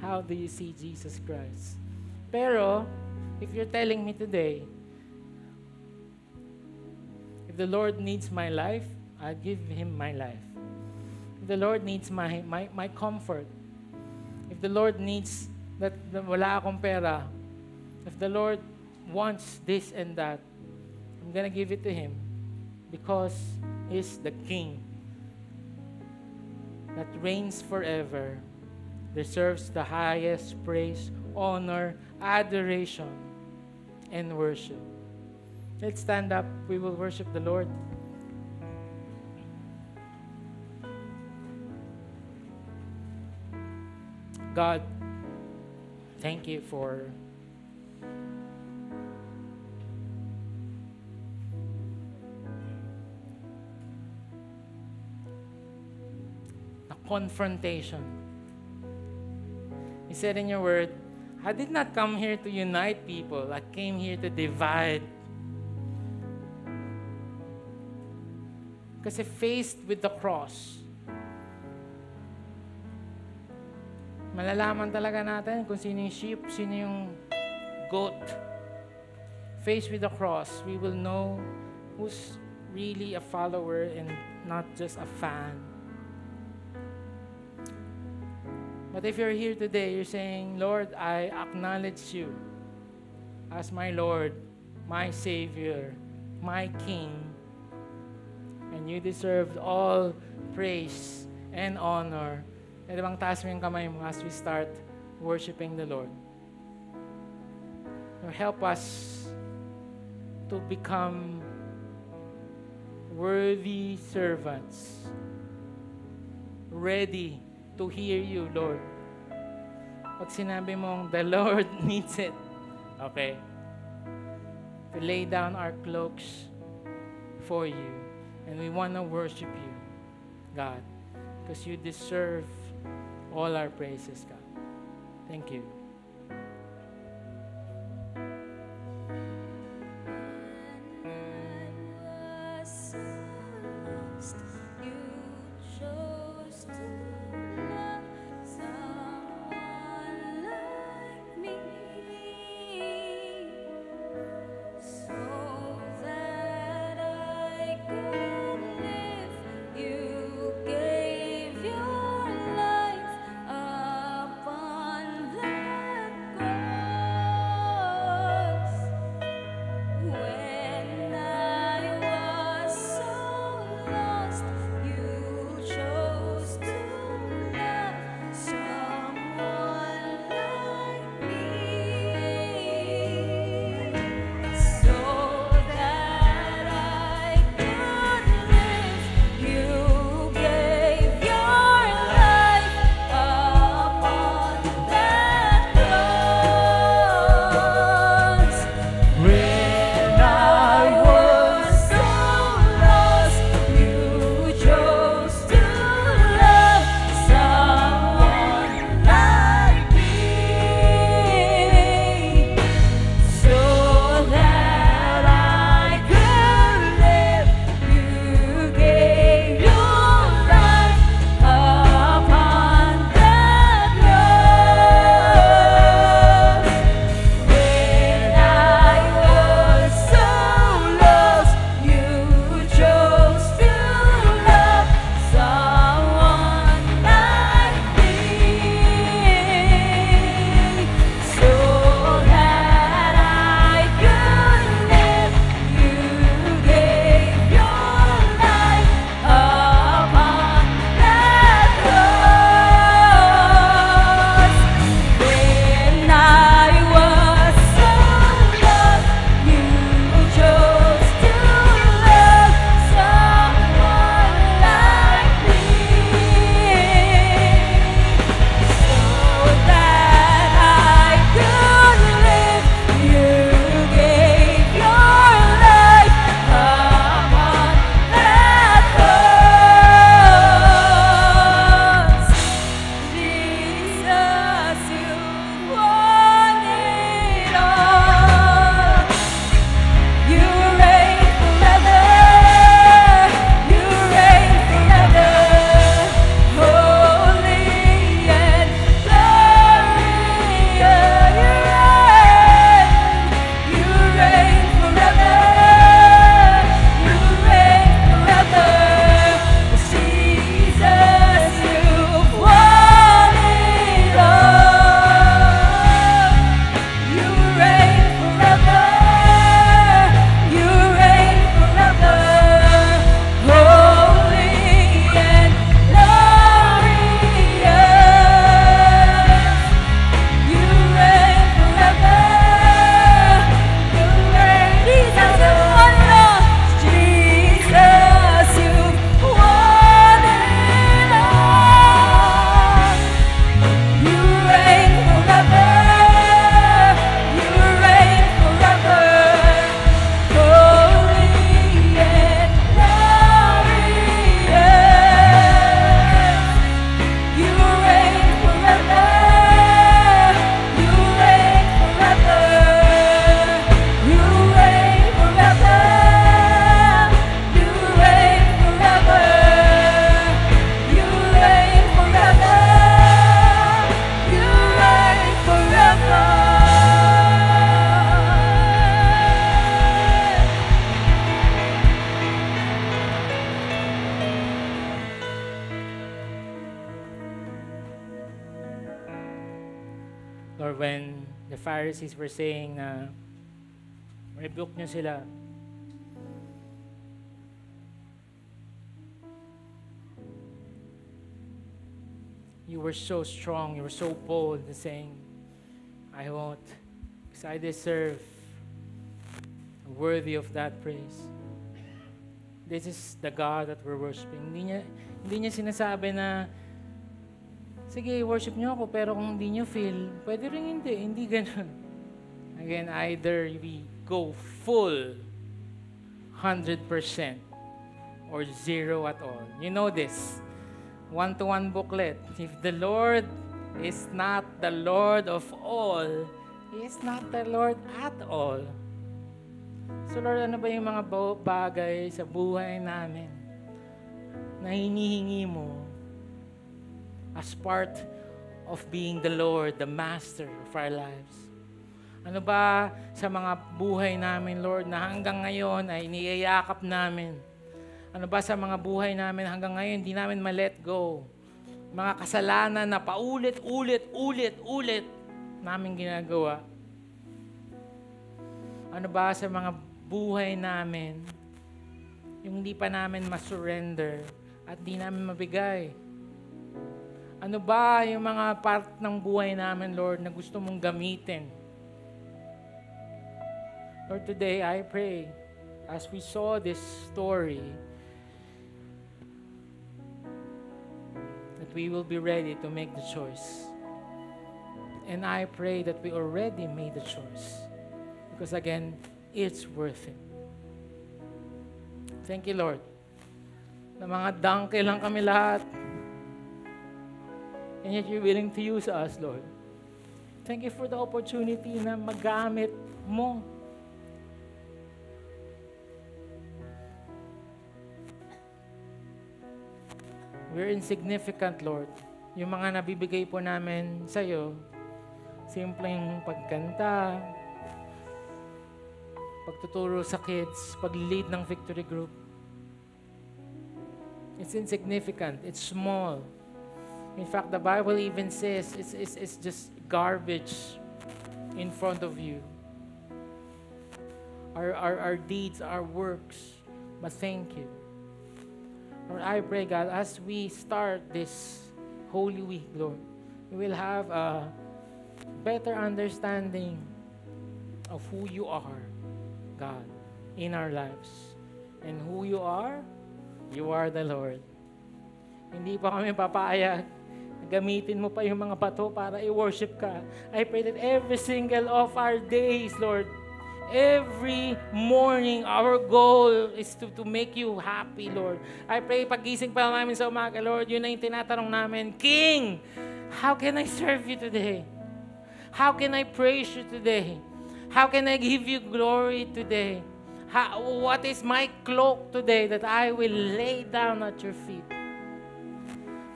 How do you see Jesus Christ? Pero, if you're telling me today, if the Lord needs my life, I'll give Him my life. If the Lord needs my comfort, if the Lord needs that wala akong pera, if the Lord wants this and that, I'm gonna give it to Him because He's the King that reigns forever, deserves the highest praise, honor, adoration, and worship. Let's stand up. We will worship the Lord. God, thank you for the confrontation. You said in your word, I did not come here to unite people. I came here to divide. Kasi faced with the cross, malalaman talaga natin kung sino yung sheep, sino yung goat. Faced with the cross, we will know who's really a follower and not just a fan. But if you're here today, you're saying, Lord, I acknowledge you as my Lord, my Savior, my King, and you deserve all praise and honor. Pwede bang taas mo yung kamay mo as we start worshiping the Lord? Lord, help us to become worthy servants, ready to hear you, Lord. Pag sinabi mong, the Lord needs it, okay? To lay down our cloaks for you. And we want to worship you, God, because you deserve all our praises, God. Thank you. Lord, when the Pharisees were saying na rebuke niyo sila, you were so strong, you were so bold in saying, I won't, because I deserve worthy of that praise. This is the God that we're worshiping. Hindi niya sinasabi na, sige, worship niyo ako, pero kung hindi niyo feel, pwede rin hindi. Hindi ganun. Again, either we go full 100% or zero at all. You know this. One-to-one booklet. If the Lord is not the Lord of all, He is not the Lord at all. So Lord, ano ba yung mga bagay sa buhay namin na hinihingi mo as part of being the Lord, the Master of our lives? Ano ba sa mga buhay namin, Lord, na hanggang ngayon ay niyayakap namin? Ano ba sa mga buhay namin hanggang ngayon hindi namin ma-let go? Mga kasalanan na paulit-ulit namin ginagawa. Ano ba sa mga buhay namin yung hindi pa namin ma-surrender at di namin mabigay? Ano ba yung mga part ng buhay namin, Lord, na gusto mong gamitin? Lord, today I pray, as we saw this story, that we will be ready to make the choice. And I pray that we already made the choice. Because again, it's worth it. Thank you, Lord. Na mga donkey lang kami lahat. And yet you're willing to use us, Lord. Thank you for the opportunity na magamit mo. We're insignificant, Lord. Yung mga nabibigay po namin sa'yo, simpleng pagkanta, pagtuturo sa kids, pag-lead ng victory group. It's insignificant. It's small. In fact, the Bible even says it's just garbage in front of you. Our deeds, our works. But thank you. Lord, I pray, God, as we start this Holy Week, Lord, we will have a better understanding of who you are, God, in our lives. And who you are the Lord. Hindi pa kami papayag. Gamitin mo pa yung mga bato para i-worship ka. I pray that every single of our days, Lord, every morning, our goal is to make you happy, Lord. I pray, pagising pa namin sa umaga, Lord, yun na yung tinatanong namin, King, how can I serve you today? How can I praise you today? How can I give you glory today? What is my cloak today that I will lay down at your feet?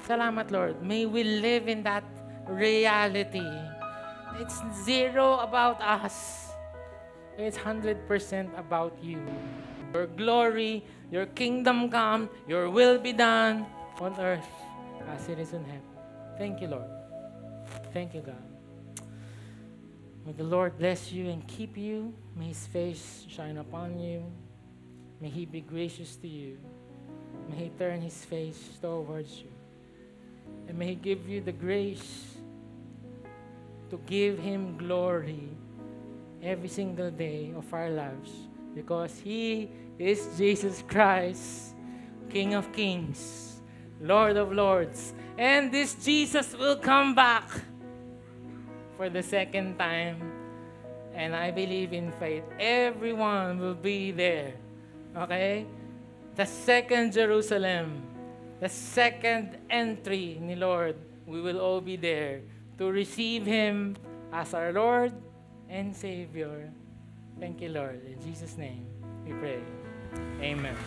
Salamat, Lord. May we live in that reality. It's zero about us. It's 100% about you. Your glory, your kingdom come, your will be done on earth as it is in heaven. Thank you, Lord. Thank you, God. May the Lord bless you and keep you. May His face shine upon you. May He be gracious to you. May He turn His face towards you. And may He give you the grace to give Him glory every single day of our lives, because He is Jesus Christ, King of Kings, Lord of Lords. And this Jesus will come back for the second time. And I believe in faith, everyone will be there. Okay? The second Jerusalem, the second entry ni Lord, we will all be there to receive Him as our Lord and Savior. Thank you, Lord. In Jesus' name, we pray. Amen.